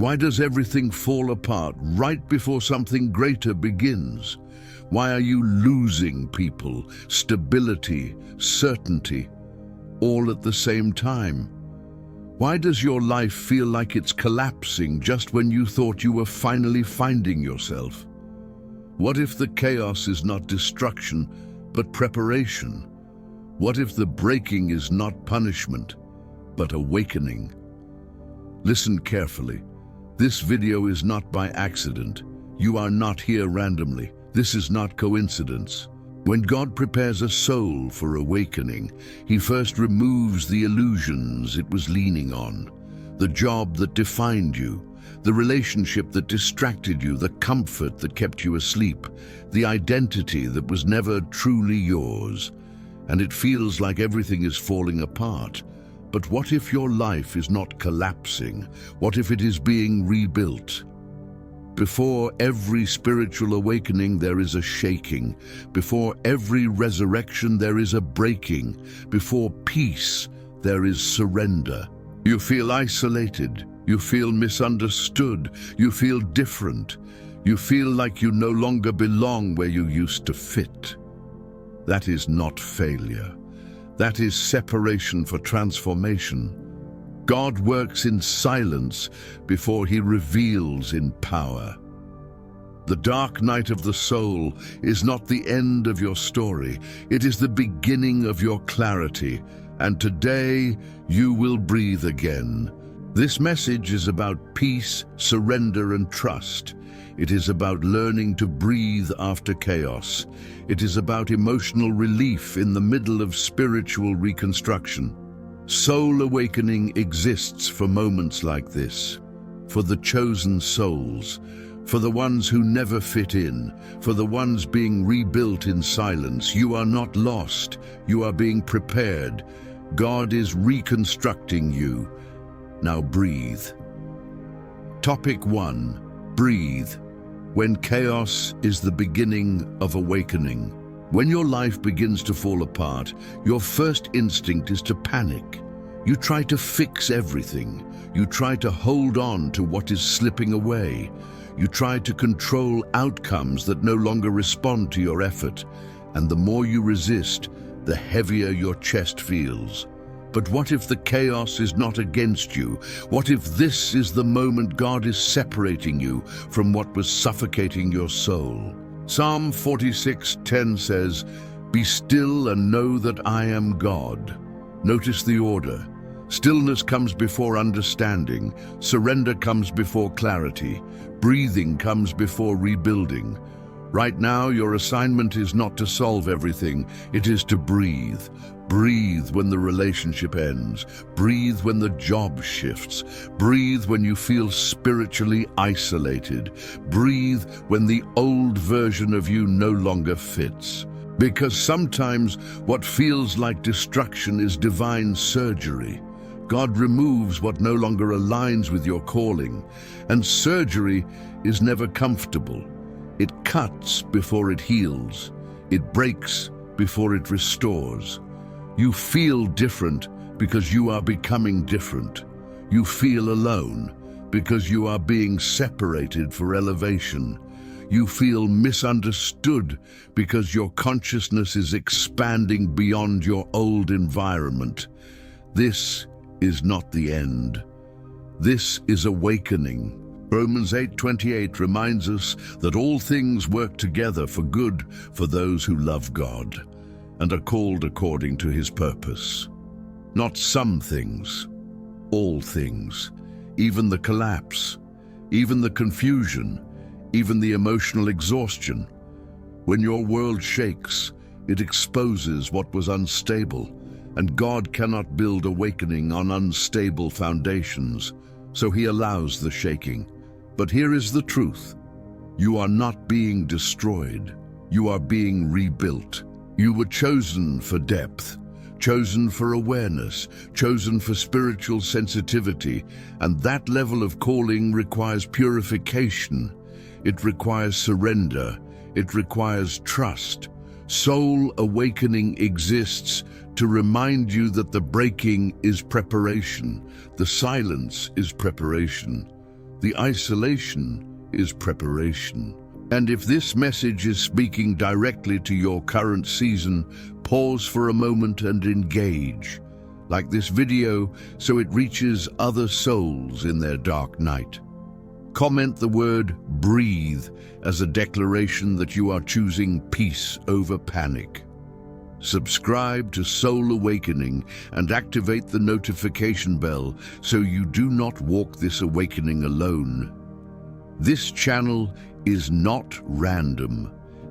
Why does everything fall apart right before something greater begins? Why are you losing people, stability, certainty, all at the same time? Why does your life feel like it's collapsing just when you thought you were finally finding yourself? What if the chaos is not destruction, but preparation? What if the breaking is not punishment, but awakening? Listen carefully. This video is not by accident. You are not here randomly. This is not coincidence. When God prepares a soul for awakening, He first removes the illusions it was leaning on, the job that defined you, the relationship that distracted you, the comfort that kept you asleep, the identity that was never truly yours. And it feels like everything is falling apart. But what if your life is not collapsing? What if it is being rebuilt? Before every spiritual awakening, there is a shaking. Before every resurrection, there is a breaking. Before peace, there is surrender. You feel isolated. You feel misunderstood. You feel different. You feel like you no longer belong where you used to fit. That is not failure. That is separation for transformation. God works in silence before He reveals in power. The dark night of the soul is not the end of your story. It is the beginning of your clarity. And today you will breathe again. This message is about peace, surrender, and trust. It is about learning to breathe after chaos. It is about emotional relief in the middle of spiritual reconstruction. Soul awakening exists for moments like this, for the chosen souls, for the ones who never fit in, for the ones being rebuilt in silence. You are not lost. You are being prepared. God is reconstructing you. Now breathe. Topic 1. Breathe. When chaos is the beginning of awakening. When your life begins to fall apart, your first instinct is to panic. You try to fix everything. You try to hold on to what is slipping away. You try to control outcomes that no longer respond to your effort. And the more you resist, the heavier your chest feels. But what if the chaos is not against you? What if this is the moment God is separating you from what was suffocating your soul? Psalm 46:10 says, "Be still and know that I am God." Notice the order. Stillness comes before understanding. Surrender comes before clarity. Breathing comes before rebuilding. Right now, your assignment is not to solve everything. It is to breathe. Breathe when the relationship ends. Breathe when the job shifts. Breathe when you feel spiritually isolated. Breathe when the old version of you no longer fits. Because sometimes what feels like destruction is divine surgery. God removes what no longer aligns with your calling. And surgery is never comfortable. It cuts before it heals. It breaks before it restores. You feel different because you are becoming different. You feel alone because you are being separated for elevation. You feel misunderstood because your consciousness is expanding beyond your old environment. This is not the end. This is awakening. Romans 8:28 reminds us that all things work together for good for those who love God and are called according to His purpose. Not some things, all things, even the collapse, even the confusion, even the emotional exhaustion. When your world shakes, it exposes what was unstable, and God cannot build awakening on unstable foundations, so He allows the shaking. But here is the truth. You are not being destroyed. You are being rebuilt. You were chosen for depth, chosen for awareness, chosen for spiritual sensitivity, and that level of calling requires purification. It requires surrender. It requires trust. Soul awakening exists to remind you that the breaking is preparation. The silence is preparation. The isolation is preparation. And if this message is speaking directly to your current season, pause for a moment and engage. Like this video, so it reaches other souls in their dark night. Comment the word "breathe" as a declaration that you are choosing peace over panic. Subscribe to Soul Awakening and activate the notification bell so you do not walk this awakening alone. This channel is not random.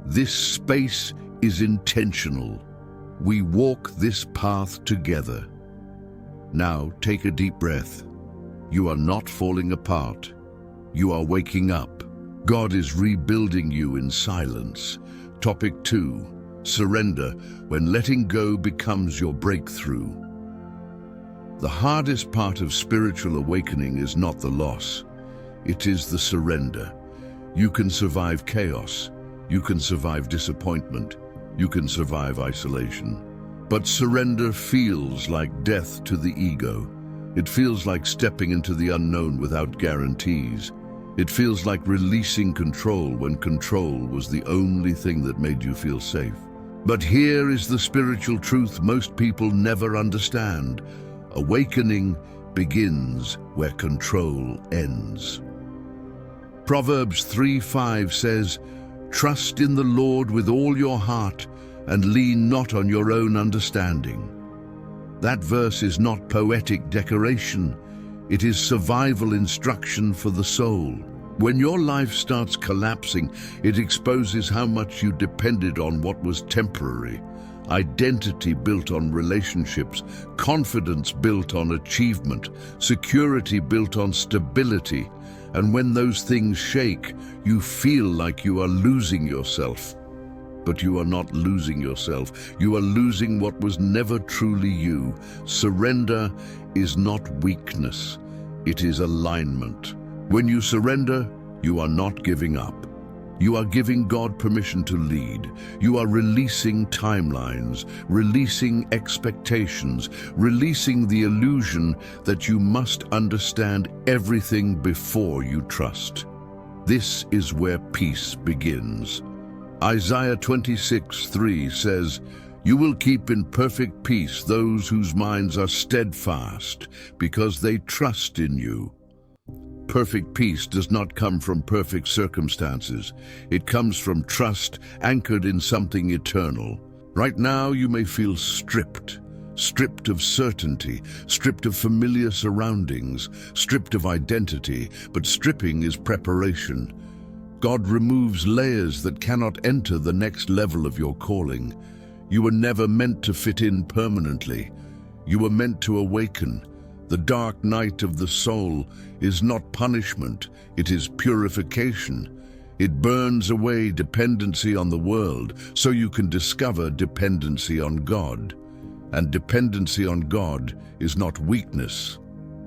This space is intentional. We walk this path together. Now take a deep breath. You are not falling apart. You are waking up. God is rebuilding you in silence. Topic 2. Surrender, when letting go becomes your breakthrough. The hardest part of spiritual awakening is not the loss. It is the surrender. You can survive chaos. You can survive disappointment. You can survive isolation. But surrender feels like death to the ego. It feels like stepping into the unknown without guarantees. It feels like releasing control when control was the only thing that made you feel safe. But here is the spiritual truth most people never understand. Awakening begins where control ends. Proverbs 3:5 says, "Trust in the Lord with all your heart and lean not on your own understanding." That verse is not poetic decoration. It is survival instruction for the soul. When your life starts collapsing, it exposes how much you depended on what was temporary. Identity built on relationships, confidence built on achievement, security built on stability. And when those things shake, you feel like you are losing yourself. But you are not losing yourself. You are losing what was never truly you. Surrender is not weakness. It is alignment. When you surrender, you are not giving up. You are giving God permission to lead. You are releasing timelines, releasing expectations, releasing the illusion that you must understand everything before you trust. This is where peace begins. Isaiah 26:3 says, "You will keep in perfect peace those whose minds are steadfast, because they trust in you." Perfect peace does not come from perfect circumstances. It comes from trust anchored in something eternal. Right now, you may feel stripped of certainty, stripped of familiar surroundings, stripped of identity, but stripping is preparation. God removes layers that cannot enter the next level of your calling. You were never meant to fit in permanently. You were meant to awaken. The dark night of the soul is not punishment, it is purification. It burns away dependency on the world so you can discover dependency on God. And dependency on God is not weakness,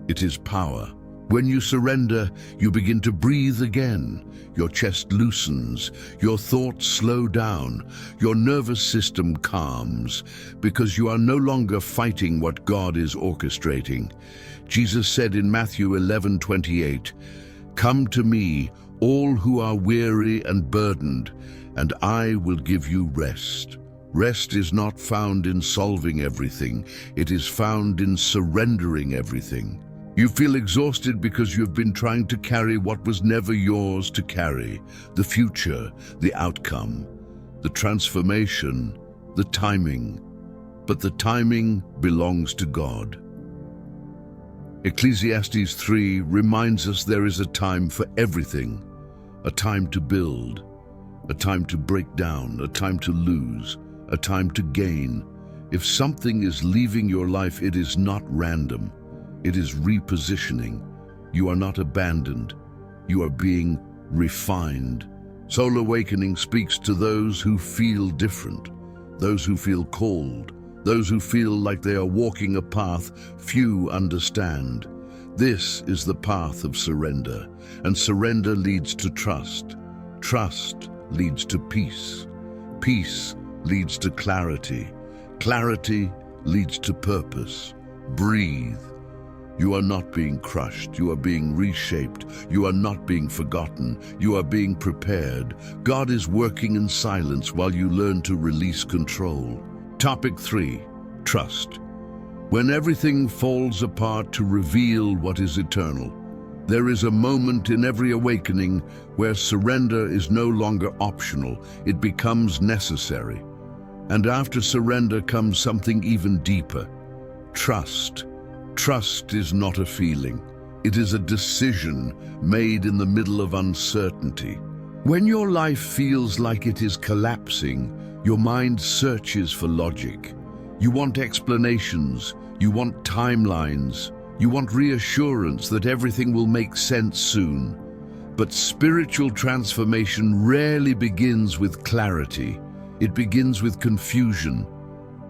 it is power. When you surrender, you begin to breathe again. Your chest loosens, your thoughts slow down, your nervous system calms, because you are no longer fighting what God is orchestrating. Jesus said in Matthew 11:28, "Come to me, all who are weary and burdened, and I will give you rest." Rest is not found in solving everything, it is found in surrendering everything. You feel exhausted because you've been trying to carry what was never yours to carry: the future, the outcome, the transformation, the timing. But the timing belongs to God. Ecclesiastes 3 reminds us there is a time for everything: a time to build, a time to break down, a time to lose, a time to gain. If something is leaving your life, it is not random. It is repositioning. You are not abandoned. You are being refined. Soul Awakening speaks to those who feel different, those who feel called, those who feel like they are walking a path few understand. This is the path of surrender, and surrender leads to trust. Trust leads to peace. Peace leads to clarity. Clarity leads to purpose. Breathe. You are not being crushed. You are being reshaped. You are not being forgotten. You are being prepared. God is working in silence while you learn to release control. Topic 3. Trust. When everything falls apart to reveal what is eternal, there is a moment in every awakening where surrender is no longer optional. It becomes necessary. And after surrender comes something even deeper. Trust. Trust is not a feeling. It is a decision made in the middle of uncertainty. When your life feels like it is collapsing, your mind searches for logic. You want explanations. You want timelines. You want reassurance that everything will make sense soon. But spiritual transformation rarely begins with clarity. It begins with confusion.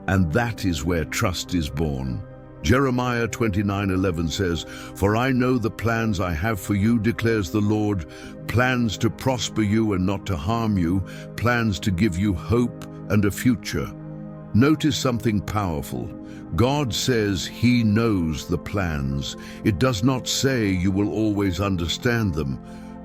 And that is where trust is born. Jeremiah 29:11 says, "For I know the plans I have for you, declares the Lord, plans to prosper you and not to harm you, plans to give you hope and a future." Notice something powerful. God says He knows the plans. It does not say you will always understand them.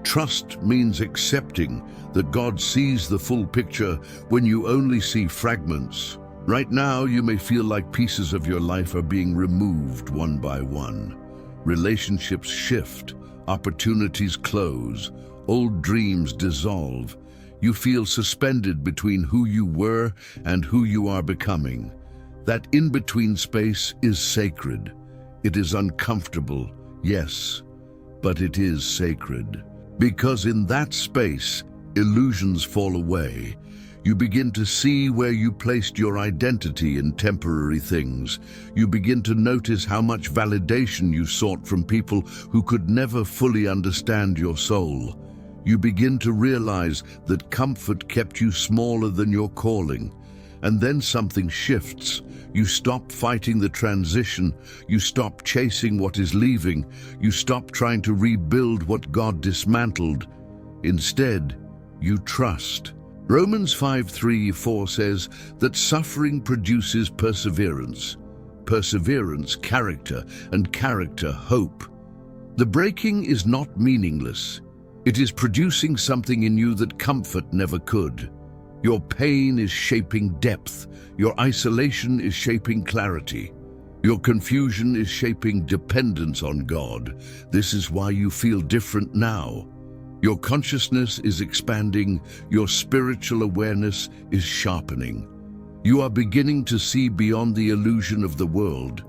Trust means accepting that God sees the full picture when you only see fragments. Right now, you may feel like pieces of your life are being removed one by one. Relationships shift, opportunities close, old dreams dissolve. You feel suspended between who you were and who you are becoming. That in-between space is sacred. It is uncomfortable, yes, but it is sacred. Because in that space, illusions fall away. You begin to see where you placed your identity in temporary things. You begin to notice how much validation you sought from people who could never fully understand your soul. You begin to realize that comfort kept you smaller than your calling. And then something shifts. You stop fighting the transition. You stop chasing what is leaving. You stop trying to rebuild what God dismantled. Instead, you trust. Romans 5:3-4 says that suffering produces perseverance. Perseverance, character, and character, hope. The breaking is not meaningless. It is producing something in you that comfort never could. Your pain is shaping depth. Your isolation is shaping clarity. Your confusion is shaping dependence on God. This is why you feel different now. Your consciousness is expanding. Your spiritual awareness is sharpening. You are beginning to see beyond the illusion of the world.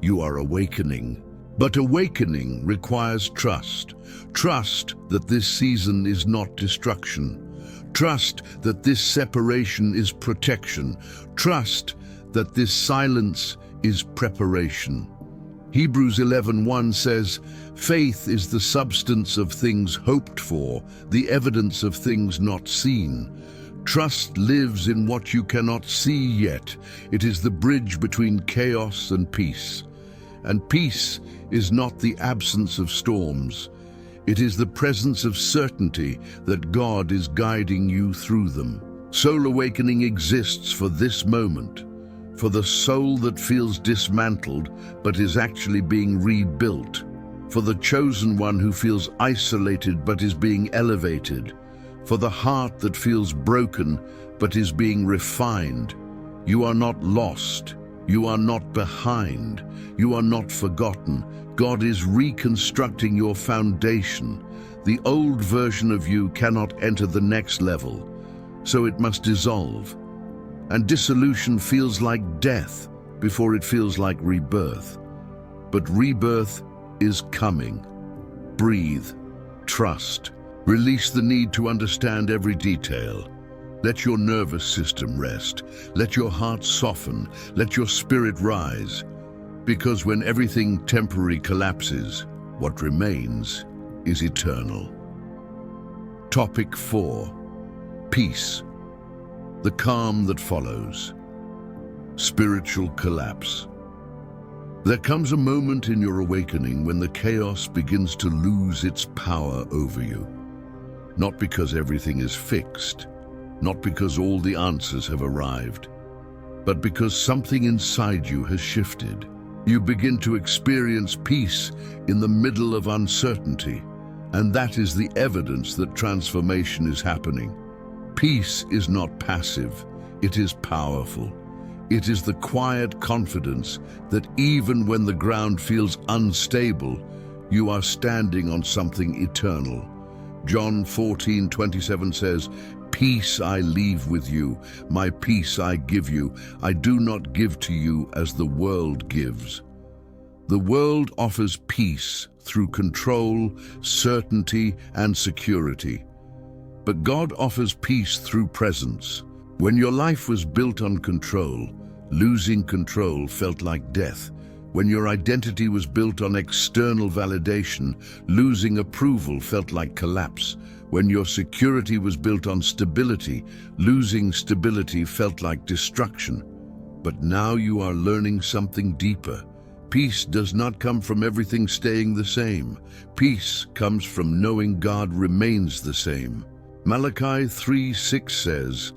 You are awakening. But awakening requires trust. Trust that this season is not destruction. Trust that this separation is protection. Trust that this silence is preparation. Hebrews 11:1 says, "Faith is the substance of things hoped for, the evidence of things not seen." Trust lives in what you cannot see yet. It is the bridge between chaos and peace. And peace is not the absence of storms. It is the presence of certainty that God is guiding you through them. Soul awakening exists for this moment, for the soul that feels dismantled but is actually being rebuilt, for the chosen one who feels isolated but is being elevated, for the heart that feels broken but is being refined. You are not lost. You are not behind. You are not forgotten. God is reconstructing your foundation. The old version of you cannot enter the next level, so it must dissolve. And dissolution feels like death before it feels like rebirth. But rebirth is coming. Breathe. Trust. Release the need to understand every detail. Let your nervous system rest. Let your heart soften. Let your spirit rise. Because when everything temporary collapses, what remains is eternal. Topic 4. Peace. The calm that follows. Spiritual collapse. There comes a moment in your awakening when the chaos begins to lose its power over you. Not because everything is fixed, not because all the answers have arrived, but because something inside you has shifted. You begin to experience peace in the middle of uncertainty, and that is the evidence that transformation is happening. Peace is not passive, it is powerful. It is the quiet confidence that even when the ground feels unstable, you are standing on something eternal. John 14:27 says, "Peace I leave with you, my peace I give you. I do not give to you as the world gives." The world offers peace through control, certainty, and security. But God offers peace through presence. When your life was built on control, losing control felt like death. When your identity was built on external validation, losing approval felt like collapse. When your security was built on stability, losing stability felt like destruction. But now you are learning something deeper. Peace does not come from everything staying the same. Peace comes from knowing God remains the same. Malachi 3:6 says,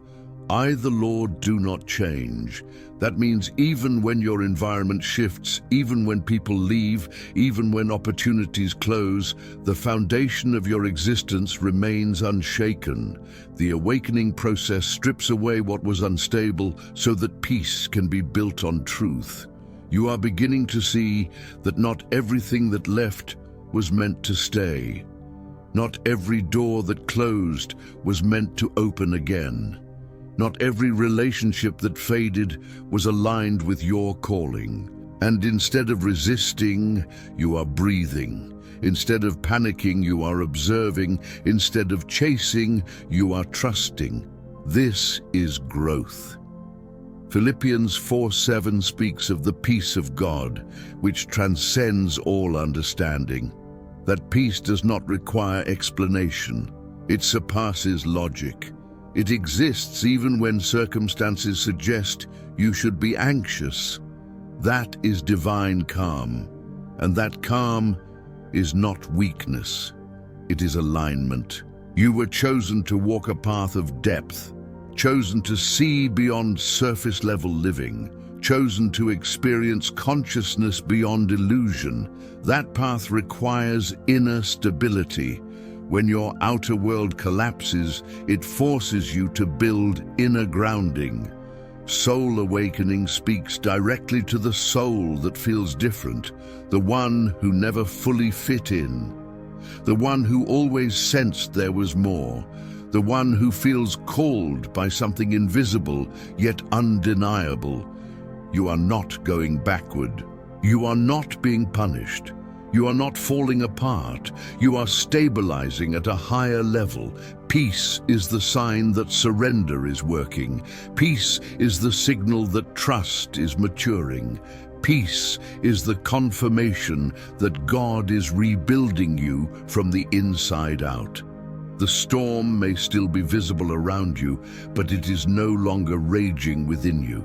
"I, the Lord, do not change." That means even when your environment shifts, even when people leave, even when opportunities close, the foundation of your existence remains unshaken. The awakening process strips away what was unstable so that peace can be built on truth. You are beginning to see that not everything that left was meant to stay. Not every door that closed was meant to open again. Not every relationship that faded was aligned with your calling. And instead of resisting, you are breathing. Instead of panicking, you are observing. Instead of chasing, you are trusting. This is growth. Philippians 4:7 speaks of the peace of God, which transcends all understanding. That peace does not require explanation. It surpasses logic. It exists even when circumstances suggest you should be anxious. That is divine calm, and that calm is not weakness. It is alignment. You were chosen to walk a path of depth, chosen to see beyond surface-level living, chosen to experience consciousness beyond illusion. That path requires inner stability. When your outer world collapses, it forces you to build inner grounding. Soul awakening speaks directly to the soul that feels different, the one who never fully fit in, the one who always sensed there was more, the one who feels called by something invisible yet undeniable. You are not going backward. You are not being punished. You are not falling apart. You are stabilizing at a higher level. Peace is the sign that surrender is working. Peace is the signal that trust is maturing. Peace is the confirmation that God is rebuilding you from the inside out. The storm may still be visible around you, but it is no longer raging within you.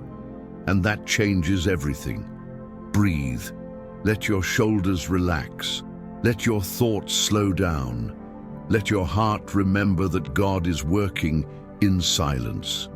And that changes everything. Breathe. Let your shoulders relax. Let your thoughts slow down. Let your heart remember that God is working in silence.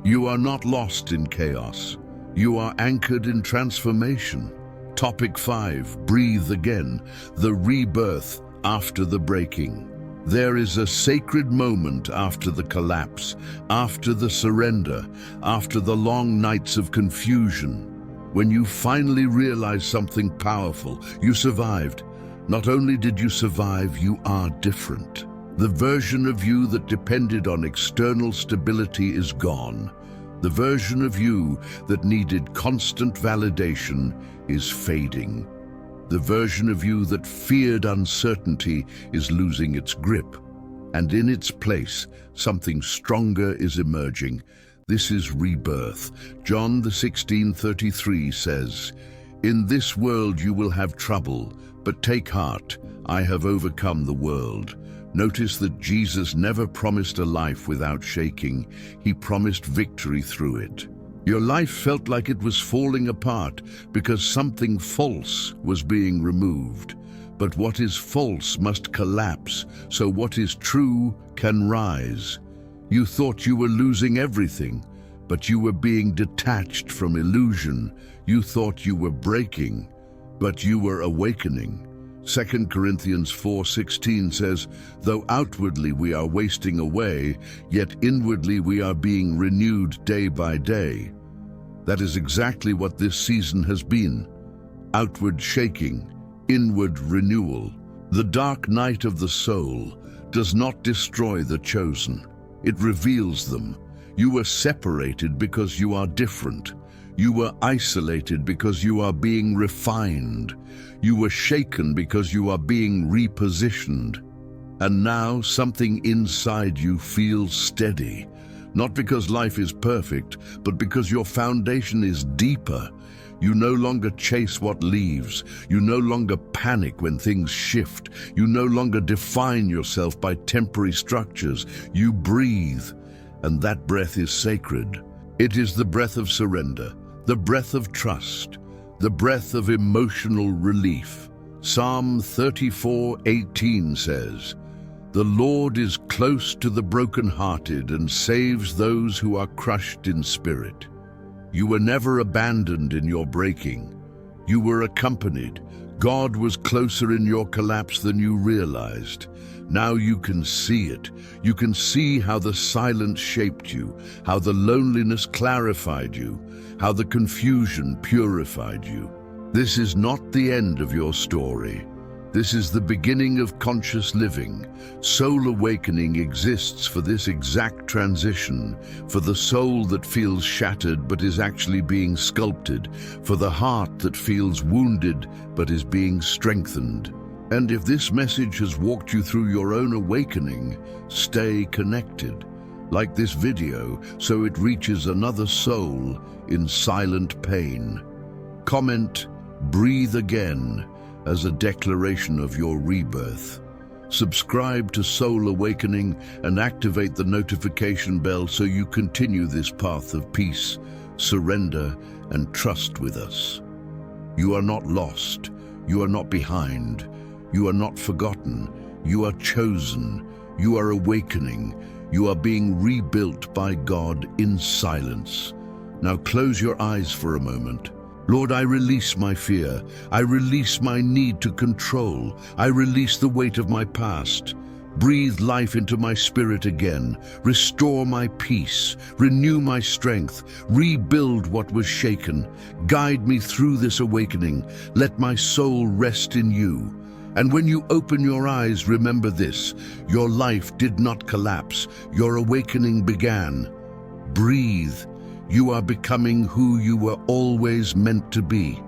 You are not lost in chaos. You are anchored in transformation. Topic 5, breathe again. The rebirth after the breaking. There is a sacred moment after the collapse, after the surrender, after the long nights of confusion. When you finally realize something powerful, you survived. Not only did you survive, you are different. The version of you that depended on external stability is gone. The version of you that needed constant validation is fading. The version of you that feared uncertainty is losing its grip. And in its place, something stronger is emerging. This is rebirth. John 16:33 says, "In this world you will have trouble, but take heart, I have overcome the world." Notice that Jesus never promised a life without shaking. He promised victory through it. Your life felt like it was falling apart because something false was being removed. But what is false must collapse, so what is true can rise. You thought you were losing everything, but you were being detached from illusion. You thought you were breaking, but you were awakening. 2 Corinthians 4:16 says, "Though outwardly we are wasting away, yet inwardly we are being renewed day by day." That is exactly what this season has been. Outward shaking, inward renewal. The dark night of the soul does not destroy the chosen. It reveals them. You were separated because you are different. You were isolated because you are being refined. You were shaken because you are being repositioned. And now something inside you feels steady. Not because life is perfect, but because your foundation is deeper. You no longer chase what leaves. You no longer panic when things shift. You no longer define yourself by temporary structures. You breathe, and that breath is sacred. It is the breath of surrender, the breath of trust, the breath of emotional relief. Psalm 34:18 says, "The Lord is close to the brokenhearted and saves those who are crushed in spirit." You were never abandoned in your breaking. You were accompanied. God was closer in your collapse than you realized. Now you can see it. You can see how the silence shaped you, how the loneliness clarified you, how the confusion purified you. This is not the end of your story. This is the beginning of conscious living. Soul awakening exists for this exact transition, for the soul that feels shattered but is actually being sculpted, for the heart that feels wounded but is being strengthened. And if this message has walked you through your own awakening, stay connected, like this video, so it reaches another soul in silent pain. Comment, "Breathe again," as a declaration of your rebirth. Subscribe to Soul Awakening and activate the notification bell so you continue this path of peace, surrender, and trust with us. You are not lost. You are not behind. You are not forgotten. You are chosen. You are awakening. You are being rebuilt by God in silence. Now close your eyes for a moment. Lord, I release my fear. I release my need to control. I release the weight of my past. Breathe life into my spirit again. Restore my peace. Renew my strength. Rebuild what was shaken. Guide me through this awakening. Let my soul rest in you. And when you open your eyes, remember this: your life did not collapse. Your awakening began. Breathe. You are becoming who you were always meant to be.